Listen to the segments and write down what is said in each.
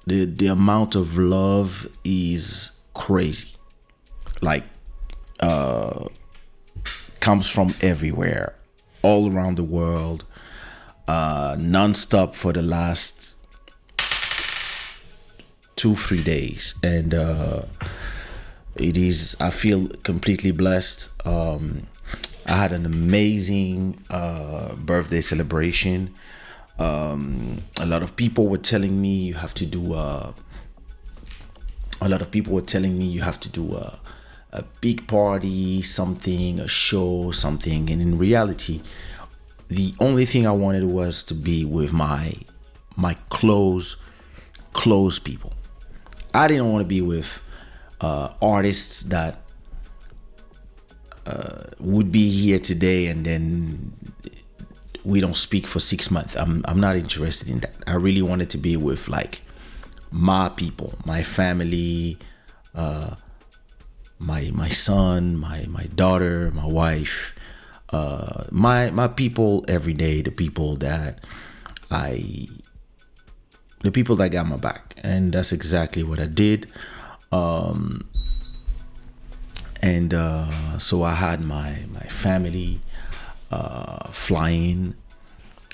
the amount of love is crazy. Like, comes from everywhere, all around the world, non-stop for the last 2 3 days. And it is, I feel completely blessed. I had an amazing birthday celebration. A lot of people were telling me you have to do a lot of people were telling me you have to do a big party, something, a show, something. And in reality, the only thing I wanted was to be with my close people. I didn't want to be with artists that would be here today and then we don't speak for 6 months. I'm not interested in that. I really wanted to be with like my people, my family, my son, my daughter, my wife, my people every day, I the people that got my back. And that's exactly what I did. And so I had my family flying.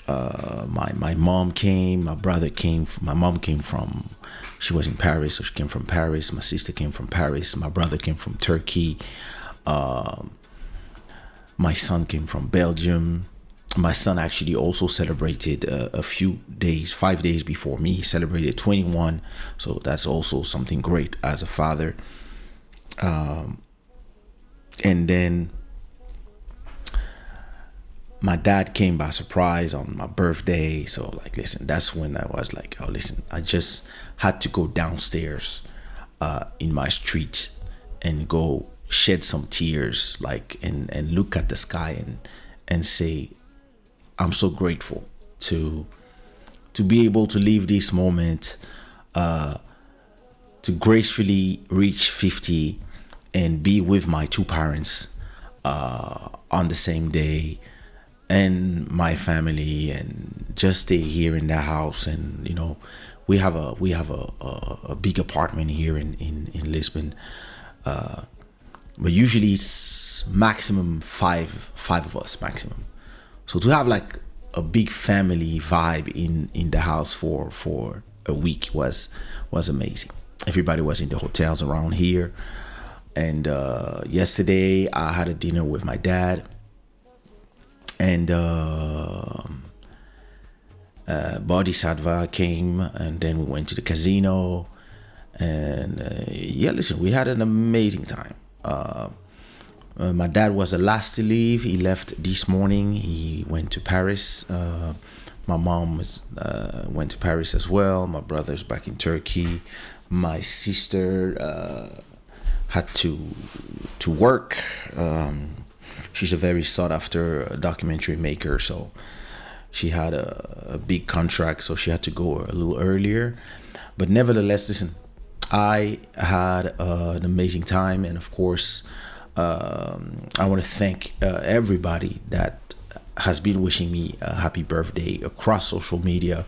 My mom came, my brother came. My mom came from, she was in Paris, so she came from Paris. My sister came from Paris. My brother came from Turkey. My son came from Belgium. My son actually also celebrated a few days, 5 days before me. He celebrated 21, so that's also something great as a father. And then my dad came by surprise on my birthday. So like, listen, that's when I was like, oh, listen, I just had to go downstairs in my street and go shed some tears, like, and look at the sky and say, I'm so grateful to be able to live this moment, to gracefully reach 50 and be with my two parents on the same day, and my family, and just stay here in the house. And we have a big apartment here in Lisbon, but usually it's maximum five of us maximum. So to have like a big family vibe in the house for a week was amazing. Everybody was in the hotels around here. And yesterday I had a dinner with my dad, and Bodhisattva came, and then we went to the casino. And yeah, listen, we had an amazing time. My dad was the last to leave. He left this morning. He went to Paris. My mom went to Paris as well. My brother's back in Turkey. My sister had to work. She's a very sought after documentary maker, so she had a big contract, so she had to go a little earlier. But nevertheless, listen, I had an amazing time. And of course, I want to thank everybody that has been wishing me a happy birthday across social media.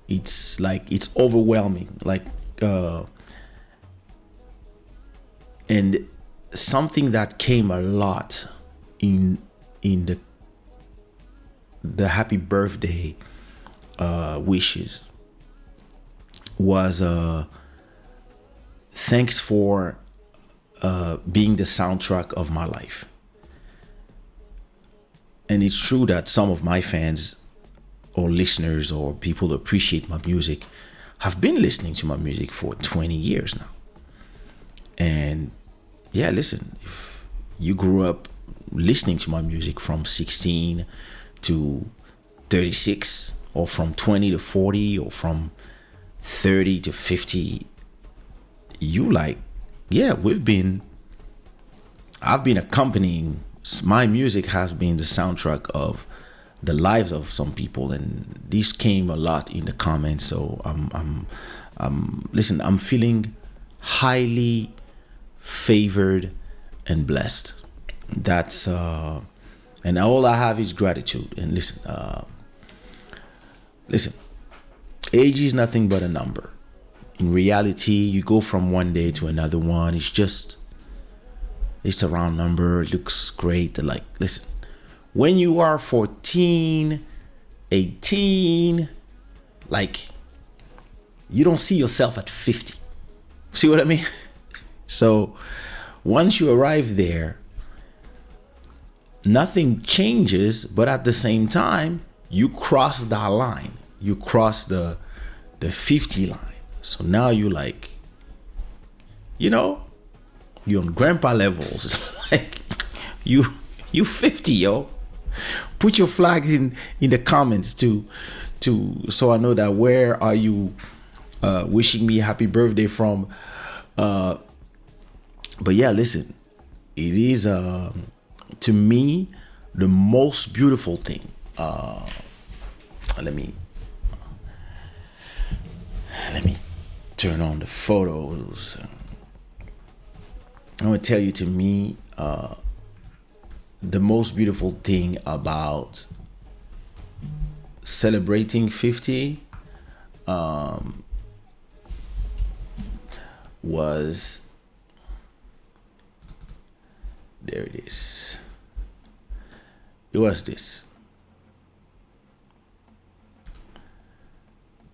It's overwhelming, and something that came a lot in the happy birthday wishes was thanks for being the soundtrack of my life. And it's true that some of my fans or listeners or people who appreciate my music have been listening to my music for 20 years now. And yeah, listen, if you grew up listening to my music from 16 to 36, or from 20 to 40, or from 30 to 50, I've been accompanying, my music has been the soundtrack of the lives of some people, and this came a lot in the comments. So listen, I'm feeling highly favored and blessed. That's and all I have is gratitude. And listen, age is nothing but a number. in reality, you go from one day to another one. It's a round number. It looks great. Like, listen, when you are 14, 18, like, you don't see yourself at 50. See what I mean? So once you arrive there, nothing changes, but at the same time, you cross that line. You cross the 50 line. So now you like, you're on grandpa levels. Like you 50, yo. Put your flag in the comments to so I know that where are you wishing me happy birthday from. But yeah, listen, it is to me the most beautiful thing. Let me turn on the photos. I'm gonna tell you, to me, the most beautiful thing about celebrating 50 was, there it is. It was this.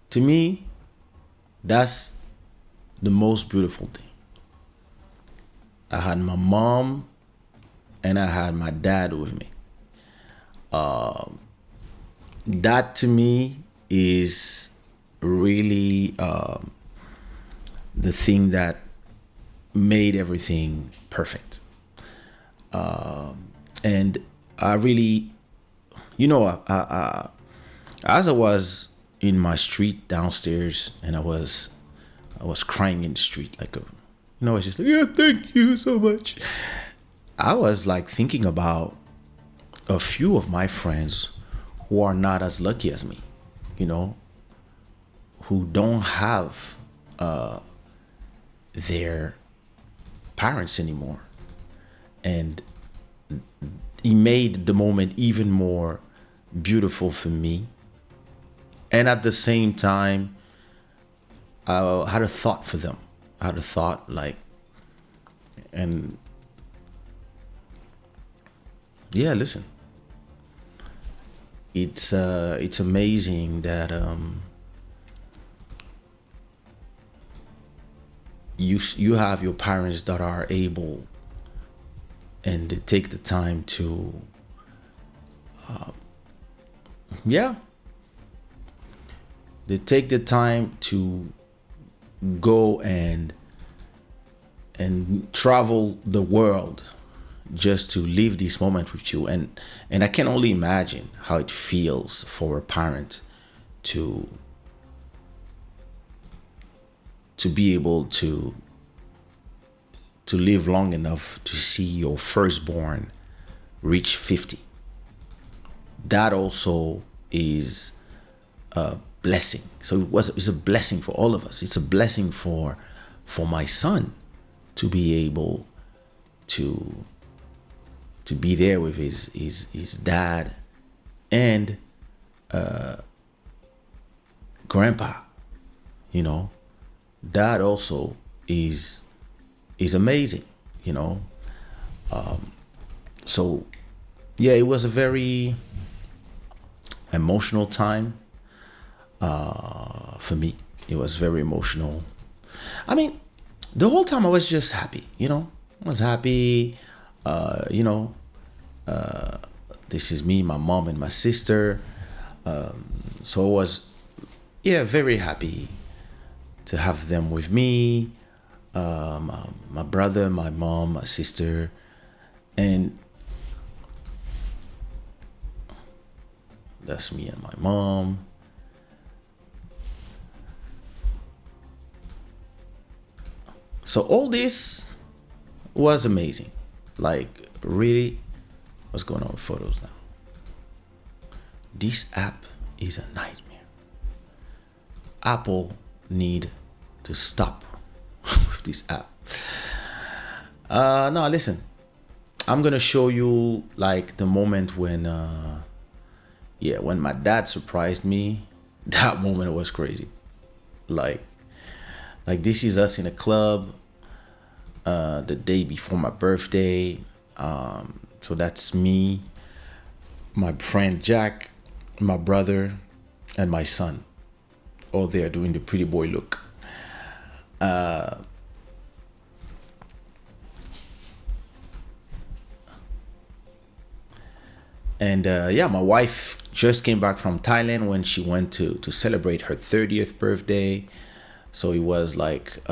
To me, that's the most beautiful thing. I had my mom and I had my dad with me. That to me is really the thing that made everything perfect. And I really, as I was in my street downstairs, and I was crying in the street, like it's just like, yeah, thank you so much. I was like thinking about a few of my friends who are not as lucky as me, who don't have their parents anymore. And it made the moment even more beautiful for me. And at the same time, I had a thought for them. I had a thought, like, and yeah, listen, it's amazing that you have your parents that are able, and they take the time to they take the time to go and travel the world just to live this moment with you. And I can only imagine how it feels for a parent to be able to live long moving to see your firstborn reach 50. That also is a blessing. So it's a blessing for all of us. It's a blessing for my son to be able to be there with his dad and grandpa. That also is amazing. So yeah, it was a very emotional time for me. It was very emotional. I mean, the whole time I was just happy. I was happy. This is me, my mom, and my sister. So I was, very happy to have them with me. My brother, my mom, my sister, and that's me and my mom. So all this was amazing. Like, really, what's going on with photos now? This app is a nightmare. Apple need to stop with this app. No, listen. I'm gonna show you like the moment when when my dad surprised me. That moment was crazy. Like, Like this is us in a club the day before my birthday. So that's me, my friend Jack, my brother, and my son, all there doing the pretty boy look. And yeah, my wife just came back from Thailand when she went to celebrate her 30th birthday. So it was like it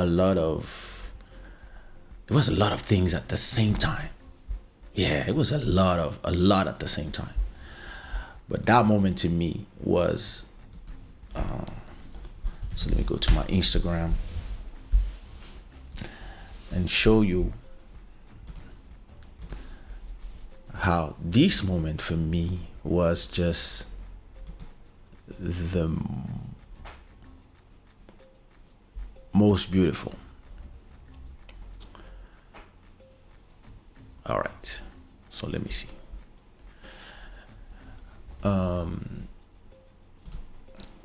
was a lot of things at the same time. Yeah, it was a lot at the same time. But that moment to me was, so let me go to my Instagram and show you how this moment for me was just the most beautiful. All right, so let me see.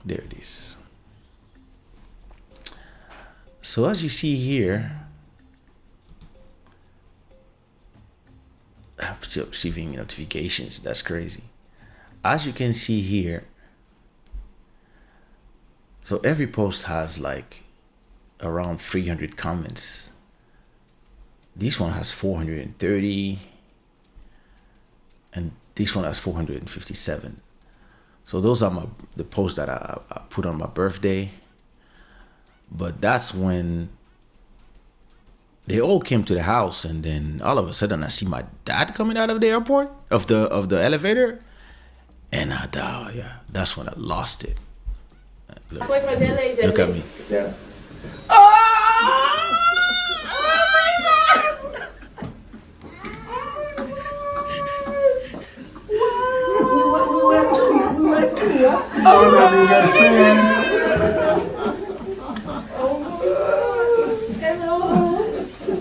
There it is. So as you see here, I'm still receiving notifications. That's crazy. As you can see here, so every post has like around 300 comments. This one has 430, and this one has 457. So those are the posts that I put on my birthday. But that's when they all came to the house, and then all of a sudden I see my dad coming out of the airport, of the elevator, and yeah, that's when I lost it. Look at me. Yeah.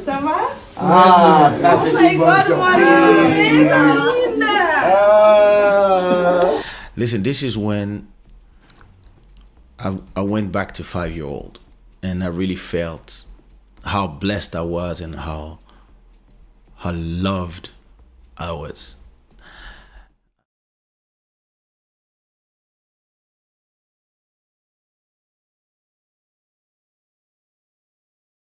Ça va? Ah, ça c'est Oh my God, Maria! Listen, this is when I went back to 5-year-old, and I really felt how blessed I was and how loved I was.